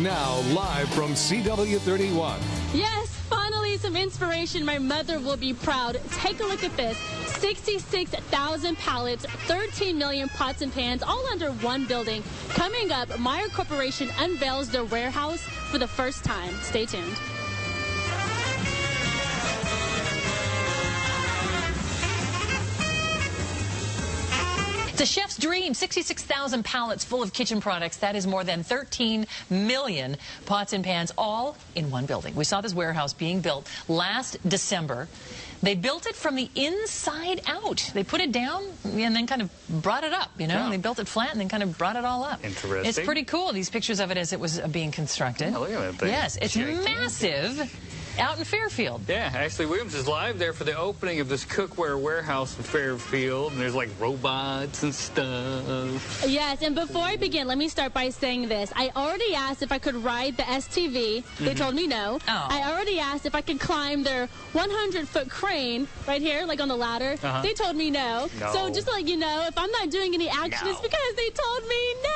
Now, live from CW31. Yes, finally some inspiration. My mother will be proud. Take a look at this. 66,000 pallets, 13 million pots and pans, all under one building. Coming up, Meyer Corporation unveils their warehouse for the first time. Stay tuned. It's a chef's dream. 66,000 pallets full of kitchen products. That is more than 13 million pots and pans, all in one building. We saw this warehouse being built last December. They built it from the inside out. They put it down and then kind of brought it up, you know. Yeah. They built it flat and then kind of brought it all up. Interesting. It's pretty cool, these pictures of it as it was being constructed. Yeah, look at that thing. Yes, it's massive. Out in Fairfield. Yeah, Ashley Williams is live there for the opening of this cookware warehouse in Fairfield, and there's like robots and stuff. Yes, and before I begin, let me start by saying this. I already asked if I could ride the STV. They told me no. Oh. I already asked if I could climb their 100-foot crane right here, like on the ladder. They told me no. So just to let you know, if I'm not doing any action, it's because they told me no.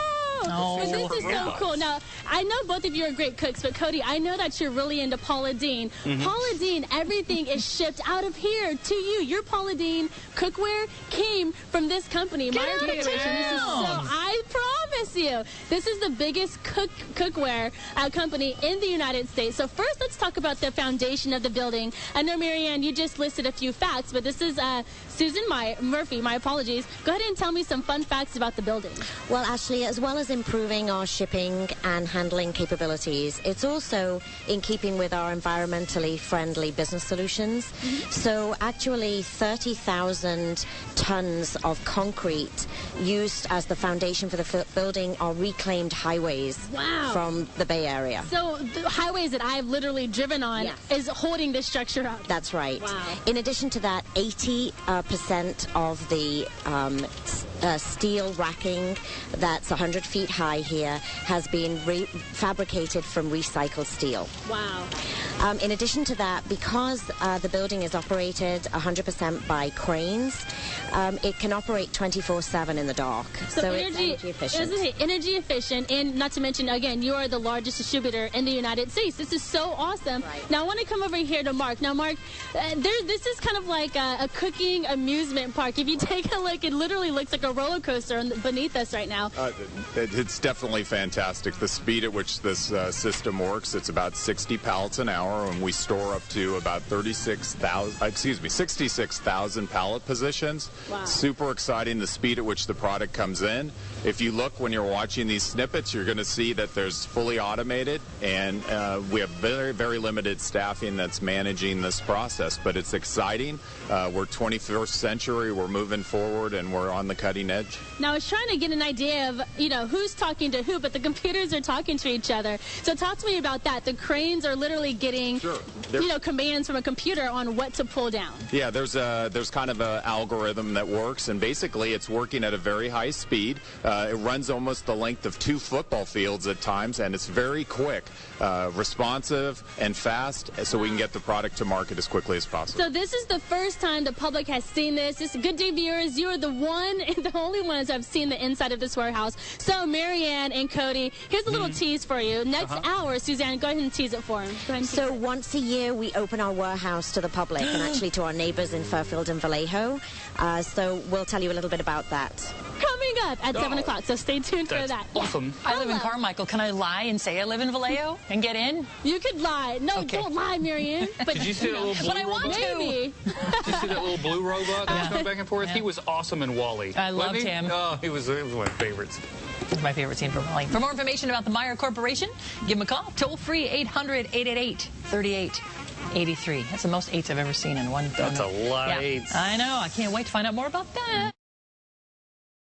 Oh. But this is so cool. Now, I know both of you are great cooks, but Cody, I know that you're really into Paula Deen. Paula Deen, everything is shipped out of here to you. Your Paula Deen cookware came from this company, Meyer Corporation. This is I promise you, this is the biggest cookware company in the United States. So first, let's talk about the foundation of the building. I know, Marianne, you just listed a few facts, but this is Susan Murphy, my apologies. Go ahead and tell me some fun facts about the building. Well, Ashley, as well as improving our shipping and handling capabilities, it's also in keeping with our environmentally friendly business solutions. So actually 30,000 tons of concrete used as the foundation for the building are reclaimed highways from the Bay Area. So the highways that I've literally driven on is holding this structure up. That's right. Wow. In addition to that, 80% of the steel racking that's 100 feet high here has been fabricated from recycled steel. Wow. In addition to that, because the building is operated 100% by cranes, it can operate 24/7 in the dark. So it's energy efficient. Energy efficient, and not to mention, again, you are the largest distributor in the United States. This is so awesome. Right. Now, I want to come over here to Mark. Now, Mark, this is kind of like a cooking amusement park. If you take a look, it literally looks like a roller coaster beneath us right now. It's definitely fantastic. The speed at which this system works, it's about 60 pallets an hour, and we store up to about 66,000 pallet positions. Wow. Super exciting, the speed at which the product comes in. If you look when you're watching these snippets, you're going to see that there's fully automated, and we have very, very limited staffing that's managing this process, but it's exciting. We're 21st century, we're moving forward, and we're on the cutting edge. Now, I was trying to get an idea of, you know, who's talking to who, but the computers are talking to each other. So talk to me about that. The cranes are literally getting, you know, commands from a computer on what to pull down. Yeah, there's kind of an algorithm that works, and basically it's working at a very high speed. It runs almost the length of 2 football fields at times, and it's very quick, responsive, and fast, so we can get the product to market as quickly as possible. So this is the first time the public has seen this. Just Good Day viewers, you are the one and the only ones who have seen the inside of this warehouse. So Marianne and Cody, here's a little tease for you. Next hour, Suzanne, go ahead and tease it for him. So once a year, we open our warehouse to the public and actually to our neighbors in Fairfield and Vallejo. So we'll tell you a little bit about that. Coming up at 7 o'clock, so stay tuned for that. Awesome. I live in Carmichael. Can I lie and say I live in Vallejo and get in? You could lie. No, don't lie, Marianne. But Did you see that little blue But I want robot? to. Maybe. Did you see that little blue robot that was going back and forth? He was awesome in Wall-E. I loved him. Oh, he was one of my favorites. My favorite scene from Wall-E. For more information about the Meyer Corporation, give them a call. Toll free 800-888-3883. That's the most 8s I've ever seen in one. That's a lot of 8s. I know. I can't wait to find out more about that.